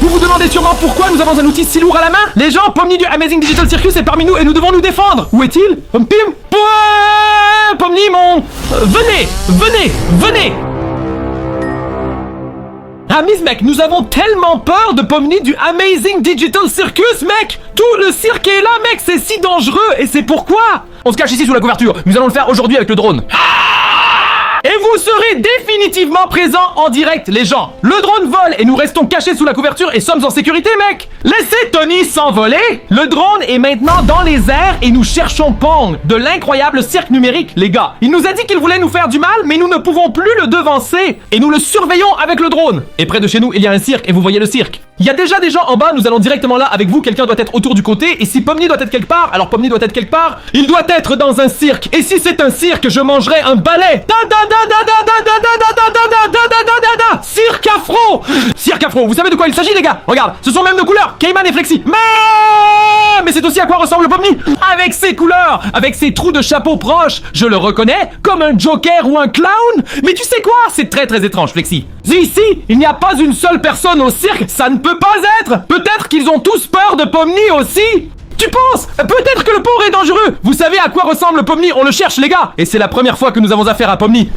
Vous vous demandez sûrement pourquoi nous avons un outil si lourd à la main? Les gens, Pomni du Amazing Digital Circus est parmi nous et nous devons nous défendre. Où est-il? Pim? Pomni, mon... Venez! Ah, Miss mec, nous avons tellement peur de Pomni du Amazing Digital Circus, mec! Tout le cirque est là, mec! C'est si dangereux! Et c'est pourquoi? On se cache ici sous la couverture. Nous allons le faire aujourd'hui avec le drone. Et vous serez définitivement présents en direct, les gens. Le drone vole et nous restons cachés sous la couverture et sommes en sécurité, mec. Laissez Tony s'envoler. Le drone est maintenant dans les airs et nous cherchons Pong, de l'incroyable cirque numérique, les gars. Il nous a dit qu'il voulait nous faire du mal, mais nous ne pouvons plus le devancer. Et nous le surveillons avec le drone. Et près de chez nous, il y a un cirque et vous voyez le cirque. Il y a déjà des gens en bas, nous allons directement là avec vous, quelqu'un doit être autour du côté, et si Pomni doit être quelque part, alors Pomni doit être quelque part, il doit être dans un cirque, et si c'est un cirque, je mangerai un balai. Cirque afro. Cirque afro, vous savez de quoi il s'agit les gars? Regarde, ce sont même nos couleurs, Cayman et Flexi. Mais c'est aussi à quoi ressemble Pomni. Avec ses couleurs, avec ses trous de chapeau proches, je le reconnais comme un joker ou un clown. Mais tu sais quoi? C'est très très étrange Flexi. Ici, il n'y a pas une seule personne au cirque, ça ne peut pas être. Peut-être qu'ils ont tous peur de Pomni aussi. Tu penses? Peut-être que le pauvre est dangereux. Vous savez à quoi ressemble Pomni? On le cherche les gars. Et c'est la première fois que nous avons affaire à Pomni.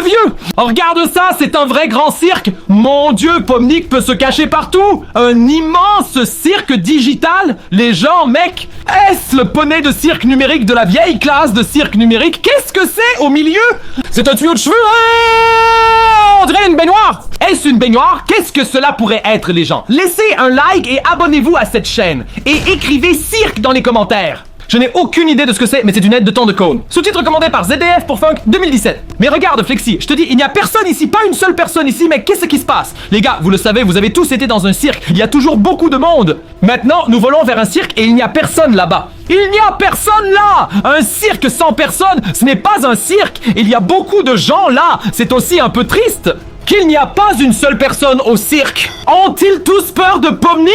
Vieux! Oh, regarde ça, c'est un vrai grand cirque! Mon Dieu, Pomni peut se cacher partout! Un immense cirque digital! Les gens, mec! Est-ce le poney de cirque numérique de la vieille classe de cirque numérique? Qu'est-ce que c'est au milieu? C'est un tuyau de cheveux? Ah, on dirait une baignoire! Est-ce une baignoire? Qu'est-ce que cela pourrait être, les gens? Laissez un like et abonnez-vous à cette chaîne. Et écrivez cirque dans les commentaires. Je n'ai aucune idée de ce que c'est, mais c'est une aide de temps de code. Sous-titre recommandé par ZDF pour Funk 2017. Mais regarde, Flexi, je te dis, il n'y a personne ici, pas une seule personne ici, mais qu'est-ce qui se passe? Les gars, vous le savez, vous avez tous été dans un cirque. Il y a toujours beaucoup de monde. Maintenant, nous volons vers un cirque et il n'y a personne là-bas. Il n'y a personne là! Un cirque sans personne, ce n'est pas un cirque. Il y a beaucoup de gens là. C'est aussi un peu triste. Qu'il n'y a pas une seule personne au cirque. Ont-ils tous peur de Pomni?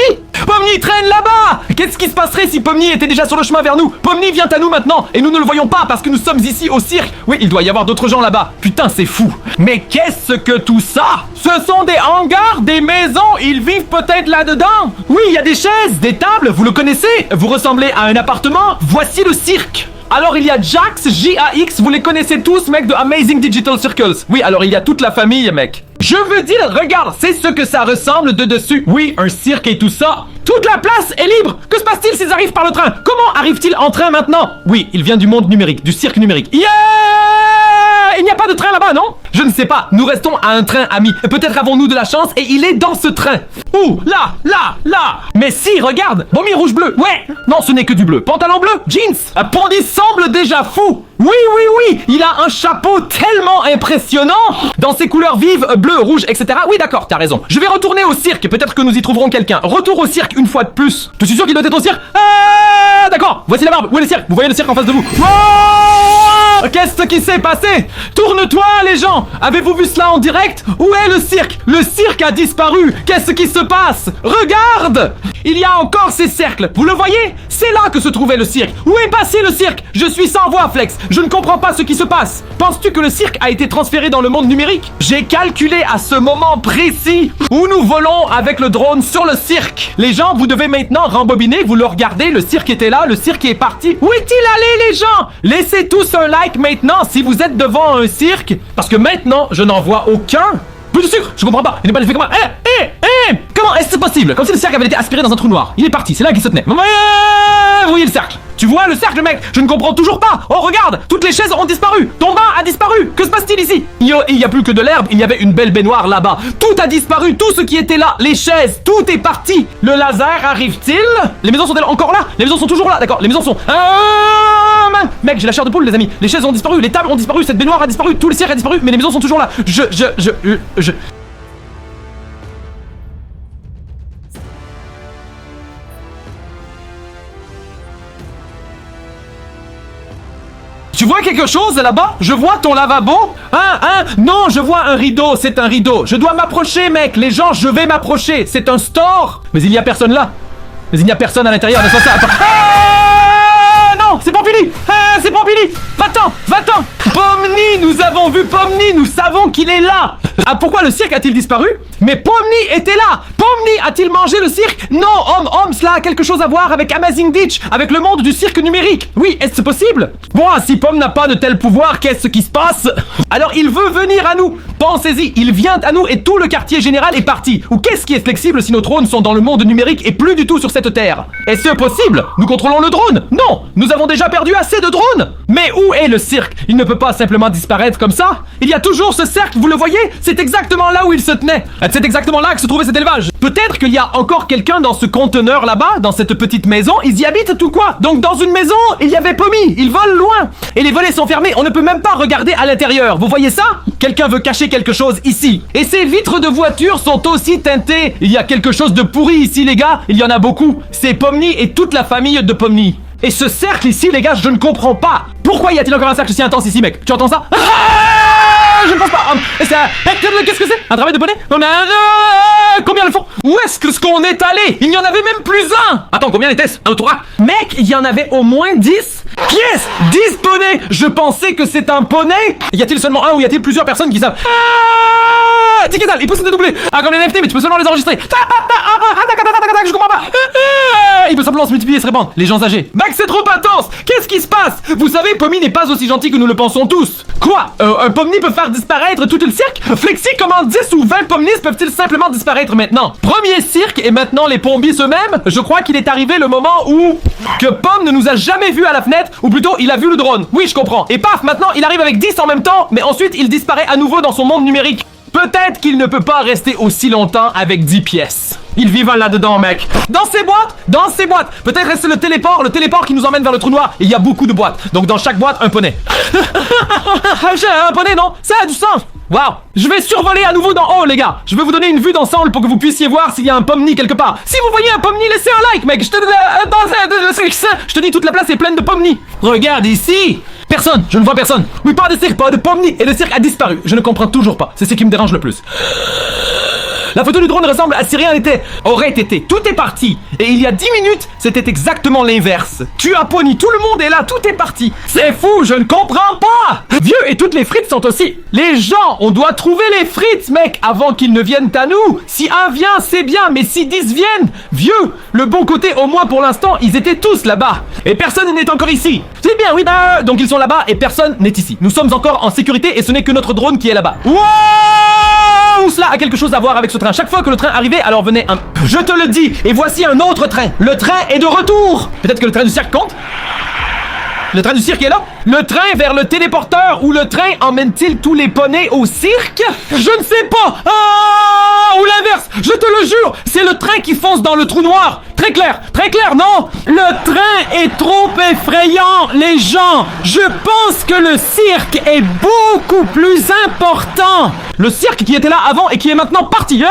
Pomni traîne là-bas! Qu'est-ce qui se passerait si Pomni était déjà sur le chemin vers nous? Pomni vient à nous maintenant et nous ne le voyons pas parce que nous sommes ici au cirque. Oui, il doit y avoir d'autres gens là-bas. Putain, c'est fou. Mais qu'est-ce que tout ça? Ce sont des hangars, des maisons. Ils vivent peut-être là-dedans. Oui, il y a des chaises, des tables. Vous le connaissez? Vous ressemblez à un appartement. Voici le cirque. Alors il y a Jax, J-A-X, vous les connaissez tous, mec, de Amazing Digital Circles. Oui, alors il y a toute la famille, mec. Je veux dire, regarde, c'est ce que ça ressemble de dessus. Oui, un cirque et tout ça. Toute la place est libre. Que se passe-t-il s'ils arrivent par le train? Comment arrivent-ils en train maintenant? Oui, il vient du monde numérique, du cirque numérique. Yeah! Il n'y a pas de train là-bas, non? Je ne sais pas, nous restons à un train, amis. Peut-être avons-nous de la chance et il est dans ce train. Ouh, là! Mais si, regarde, Pomni rouge-bleu. Ouais, non, ce n'est que du bleu. Pantalon bleu, jeans. Pomni semble déjà fou. Oui, il a un chapeau tellement impressionnant. Dans ses couleurs vives, bleu, rouge, etc. Oui, d'accord, t'as raison. Je vais retourner au cirque, peut-être que nous y trouverons quelqu'un. Retour au cirque une fois de plus. Je suis sûr qu'il doit être au cirque. Ah, d'accord, voici la barbe. Où est le cirque? Vous voyez le cirque en face de vous. Oh, qu'est-ce qui s'est passé? Tourne-toi, les gens. Avez-vous vu cela en direct? Où est le cirque? Le cirque a disparu. Qu'est-ce qui se passe? Regarde! Il y a encore ces cercles. Vous le voyez? C'est là que se trouvait le cirque. Où est passé le cirque? Je suis sans voix, Flex. Je ne comprends pas ce qui se passe. Penses-tu que le cirque a été transféré dans le monde numérique? J'ai calculé à ce moment précis où nous volons avec le drone sur le cirque. Les gens, vous devez maintenant rembobiner, vous le regardez, le cirque était là, le cirque est parti. Où est-il allé, les gens? Laissez tous un like maintenant si vous êtes devant un cirque, parce que maintenant, je n'en vois aucun. Plus de sucre, je comprends pas. Il n'est pas fait comment? Comment est-ce possible? Comme si le cercle avait été aspiré dans un trou noir. Il est parti, c'est là qu'il se tenait. Vous voyez le cercle? Tu vois le cercle, mec? Je ne comprends toujours pas. Oh, regarde, toutes les chaises ont disparu. Ton bain a disparu. Que se passe-t-il ici? Il y a plus que de l'herbe. Il y avait une belle baignoire là-bas. Tout a disparu. Tout ce qui était là, les chaises, tout est parti. Le laser arrive-t-il? Les maisons sont-elles encore là? Les maisons sont toujours là, d'accord. Les maisons sont... Mec, j'ai la chair de poule, les amis. Les chaises ont disparu, les tables ont disparu, cette baignoire a disparu, tout le cirque a disparu, mais les maisons sont toujours là. Tu vois quelque chose là-bas? Je vois ton lavabo. Non, je vois un rideau, c'est un rideau. Je dois m'approcher, mec. Les gens, je vais m'approcher. C'est un store. Mais il n'y a personne là. Mais il n'y a personne à l'intérieur. Non! c'est Pompili. C'est Pompili. Va-t'en, va-t'en. Pomni, nous avons vu Pomni, nous savons qu'il est là. Ah, pourquoi le cirque a-t-il disparu? Mais Pomni était là. Pomni a-t-il mangé le cirque? Non, homme, cela a quelque chose à voir avec Amazing Ditch, avec le monde du cirque numérique. Oui, est-ce possible? Bon, si Pom n'a pas de tel pouvoir, qu'est-ce qui se passe? Alors il veut venir à nous. Pensez-y, il vient à nous et tout le quartier général est parti. Ou qu'est-ce qui est flexible si nos drones sont dans le monde numérique et plus du tout sur cette terre? Est-ce possible? Nous contrôlons le drone? Non, nous avons déjà perdu assez de drones. Mais où est le cirque? Il ne peut pas simplement disparaître comme ça. Il y a toujours ce cercle, vous le voyez? C'est exactement là où il se tenait. C'est exactement là que se trouvait cet élevage. Peut-être qu'il y a encore quelqu'un dans ce conteneur là-bas, dans cette petite maison. Ils y habitent tout quoi? Donc dans une maison, il y avait Pommi. Ils volent loin. Et les volets sont fermés. On ne peut même pas regarder à l'intérieur. Vous voyez ça? Quelqu'un veut cacher quelque chose ici. Et ces vitres de voiture sont aussi teintées. Il y a quelque chose de pourri ici, les gars. Il y en a beaucoup. C'est Pomni et toute la famille de Pomni. Et ce cercle ici, les gars, je ne comprends pas. Pourquoi y a-t-il encore un cercle si intense ici, mec? Tu entends ça? Je ne pense pas. Qu'est-ce que c'est? Un travail de bonnet? Combien le font? Où est-ce qu'on est allé? Il n'y en avait même plus un. Attends, combien était-ce? Un autorat? Mec, il y en avait au moins 10. Yes, 10 poneys. Je pensais que c'est un poney. Y a-t-il seulement un ou y a-t-il plusieurs personnes qui savent? Ticketal, il peut se dédoubler. Ah, comme les NFT, mais tu peux seulement les enregistrer. Je comprends pas. Il peut simplement se multiplier et se répandre. Les gens âgés. Max, c'est trop intense. Qu'est-ce qui se passe? Vous savez, Pommi n'est pas aussi gentil que nous le pensons tous. Quoi? Un Pomni peut faire disparaître tout le cirque? Flexi, comment 10 ou 20 Pomnis peuvent-ils simplement disparaître maintenant? Premier cirque et maintenant les Pombis eux-mêmes? Je crois qu'il est arrivé le moment où... que Pom ne nous a jamais vus à la fenêtre, ou plutôt il a vu le drone. Oui, je comprends. Et paf, maintenant il arrive avec 10 en même temps, mais ensuite il disparaît à nouveau dans son monde numérique. Peut-être qu'il ne peut pas rester aussi longtemps avec 10 pièces. Ils vivent là-dedans, mec. Dans ces boîtes. Peut-être reste le téléport qui nous emmène vers le trou noir. Et il y a beaucoup de boîtes. Donc dans chaque boîte, un poney. J'ai un poney, non? Ça a du sens. Waouh. Je vais survoler à nouveau d'en haut, les gars. Je vais vous donner une vue d'ensemble pour que vous puissiez voir s'il y a un Pomni quelque part. Si vous voyez un Pomni, laissez un like, mec. Je te dis, toute la place est pleine de Pomni. Regarde ici. Personne, je ne vois personne. Oui, pas de cirque, pas de Pomni. Et le cirque a disparu. Je ne comprends toujours pas. C'est ce qui me dérange le plus. La photo du drone ressemble à si rien n'était. Aurait été. Tout est parti. Et il y a 10 minutes, c'était exactement l'inverse. Tu as Pony, tout le monde est là, tout est parti. C'est fou, je ne comprends pas. Vieux, et toutes les frites sont aussi. Les gens, on doit trouver les frites, mec, avant qu'ils ne viennent à nous. Si un vient, c'est bien, mais si 10 viennent, vieux, le bon côté, au moins pour l'instant, ils étaient tous là-bas. Et personne n'est encore ici. C'est bien, oui, donc ils sont là-bas et personne n'est ici. Nous sommes encore en sécurité et ce n'est que notre drone qui est là-bas. Wow! Cela a quelque chose à voir avec ce train. Chaque fois que le train arrivait, alors venait un... Je te le dis, et voici un autre train. Le train est de retour. Peut-être que le train du cirque compte? Le train du cirque est là? Le train vers le téléporteur ou le train emmène-t-il tous les poneys au cirque? Je ne sais pas. Ou l'inverse, je te le jure, c'est le train qui fonce dans le trou noir. Très clair, non? Le train est trop effrayant, les gens. Je pense que le cirque est beaucoup plus important. Le cirque qui était là avant et qui est maintenant parti.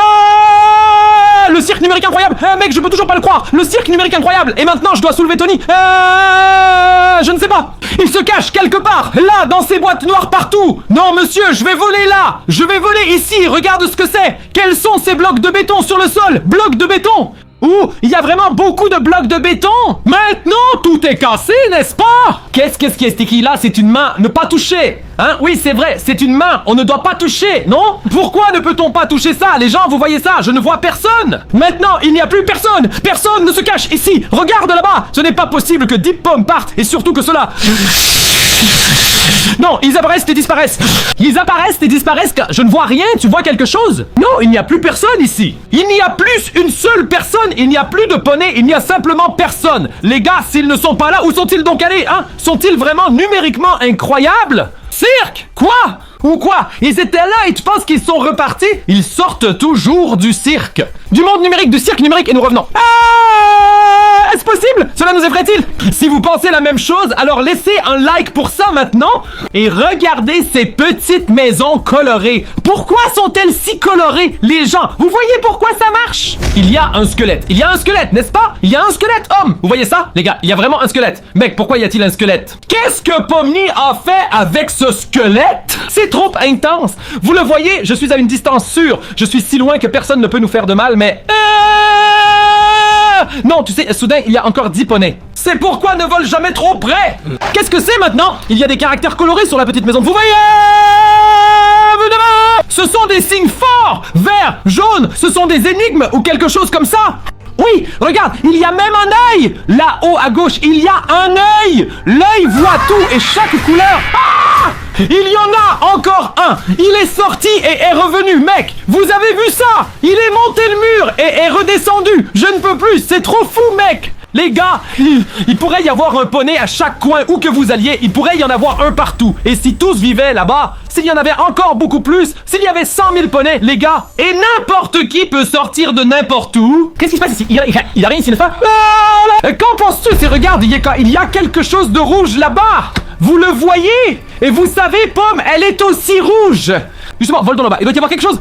Le cirque numérique incroyable. Mec, je peux toujours pas le croire. Le cirque numérique incroyable. Et maintenant, je dois soulever Tony. Je ne sais pas. Il se cache quelque part. Là, dans ces boîtes noires partout. Non, monsieur, je vais voler là. Je vais voler ici. Regarde ce que c'est. Quels sont ces blocs de béton sur le sol? Blocs de béton. Ouh, il y a vraiment beaucoup de blocs de béton. Maintenant, tout est cassé, n'est-ce pas? Qu'est-ce qui est sticky là? C'est une main. Ne pas toucher. Hein? Oui, c'est vrai, c'est une main. On ne doit pas toucher, non? Pourquoi ne peut-on pas toucher ça? Les gens, vous voyez ça? Je ne vois personne. Maintenant, il n'y a plus personne. Personne ne se cache ici. Regarde là-bas. Ce n'est pas possible que Deep Pom parte. Et surtout que cela... Non, ils apparaissent et disparaissent. Ils apparaissent et disparaissent. Je ne vois rien. Tu vois quelque chose? Non, il n'y a plus personne ici. Il n'y a plus une seule personne. Il n'y a plus de poney. Il n'y a simplement personne. Les gars, s'ils ne sont pas là, où sont-ils donc allés, hein? Sont-ils vraiment numériquement incroyables? Cirque? Quoi? Ou quoi? Ils étaient là et tu penses qu'ils sont repartis? Ils sortent toujours du cirque. Du monde numérique, du cirque numérique et nous revenons. Est-ce possible? Cela nous effraie-t-il? Si vous pensez la même chose, alors laissez un like pour ça maintenant et regardez ces petites maisons colorées. Pourquoi sont-elles si colorées, les gens? Vous voyez pourquoi ça marche? Il y a un squelette. Il y a un squelette, n'est-ce pas? Il y a un squelette, homme. Vous voyez ça? Les gars, il y a vraiment un squelette. Mec, pourquoi y a-t-il un squelette? Qu'est-ce que Pomni a fait avec ce squelette? C'est trop intense. Vous le voyez, je suis à une distance sûre. Je suis si loin que personne ne peut nous faire de mal, mais... Non, tu sais, soudain, il y a encore 10 poneys. C'est pourquoi ne vole jamais trop près. Qu'est-ce que c'est maintenant? Il y a des caractères colorés sur la petite maison. Vous voyez? Ce sont des signes forts. Vert, jaune, ce sont des énigmes ou quelque chose comme ça. Oui, regarde, il y a même un œil. Là-haut à gauche, il y a un œil. L'œil voit tout et chaque couleur. Ah! Il y en a encore un. Il est sorti et est revenu, mec. Vous avez vu ça? Il est monté le mur et est redescendu. Je ne peux plus, c'est trop fou, mec. Les gars, il pourrait y avoir un poney à chaque coin où que vous alliez, il pourrait y en avoir un partout. Et si tous vivaient là-bas, s'il y en avait encore beaucoup plus, s'il y avait 100 000 poneys, les gars, et n'importe qui peut sortir de n'importe où. Qu'est-ce qui se passe ici? Il a rien ici, n'est-ce pas? Qu'en penses-tu? C'est regarde, il y a quelque chose de rouge là-bas. Vous le voyez? Et vous savez, Pomme, elle est aussi rouge. Justement, vole dans là-bas, il doit y avoir quelque chose.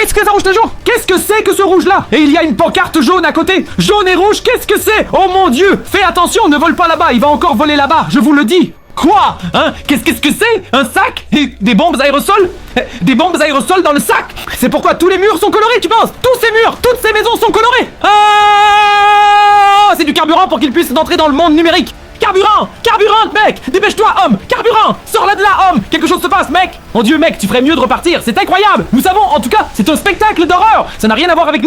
Est-ce que ça rouge toujours? Qu'est-ce que c'est que ce rouge-là? Et il y a une pancarte jaune à côté. Jaune et rouge, qu'est-ce que c'est? Oh mon Dieu! Fais attention, ne vole pas là-bas, il va encore voler là-bas, je vous le dis. Quoi? Hein? Qu'est-ce que c'est? Un sac? Et des bombes aérosols? Des bombes aérosols dans le sac? C'est pourquoi tous les murs sont colorés, tu penses? Tous ces murs, toutes ces maisons sont colorées. C'est du carburant pour qu'ils puissent entrer dans le monde numérique. Carburant! Carburant, mec! Dépêche-toi, homme! Carburant! Sors-la de là, homme! Quelque chose se passe, mec! Mon Dieu, mec, tu ferais mieux de repartir! C'est incroyable! Nous savons, en tout cas, c'est un spectacle d'horreur! Ça n'a rien à voir avec...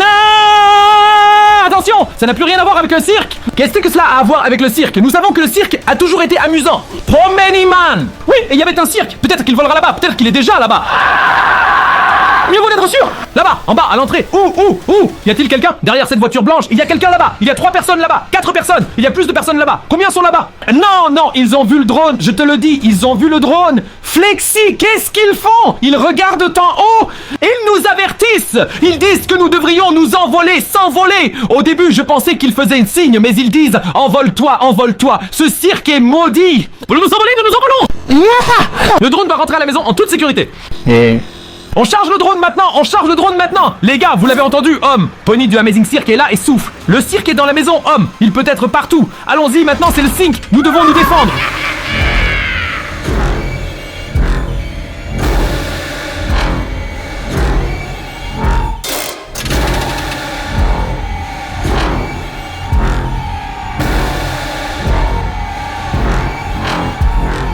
Attention! Ça n'a plus rien à voir avec un cirque! Qu'est-ce que cela a à voir avec le cirque? Nous savons que le cirque a toujours été amusant! Promeny Man! Oui, et il y avait un cirque! Peut-être qu'il volera là-bas! Peut-être qu'il est déjà là-bas! Mieux vaut d'être sûr! Là-bas, en bas, à l'entrée! Où? Y a-t-il quelqu'un? Derrière cette voiture blanche, il y a quelqu'un là-bas! Il y a 3 personnes là-bas! 4 personnes! Il y a plus de personnes là-bas! Combien sont là-bas? Non, ils ont vu le drone! Je te le dis, ils ont vu le drone! Flexi, qu'est-ce qu'ils font? Ils regardent en haut! Ils nous avertissent! Ils disent que nous devrions nous envoler, s'envoler! Au début, je pensais qu'ils faisaient un signe, mais ils disent « Envole-toi, envole-toi! Ce cirque est maudit! » Pour nous envoler, nous nous envolons! Le drone va rentrer à la maison en toute sécurité. On charge le drone maintenant! Les gars, vous l'avez entendu, homme! Pony du Amazing Cirque est là et souffle. Le cirque est dans la maison, homme! Il peut être partout! Allons-y, maintenant c'est le sync! Nous devons nous défendre!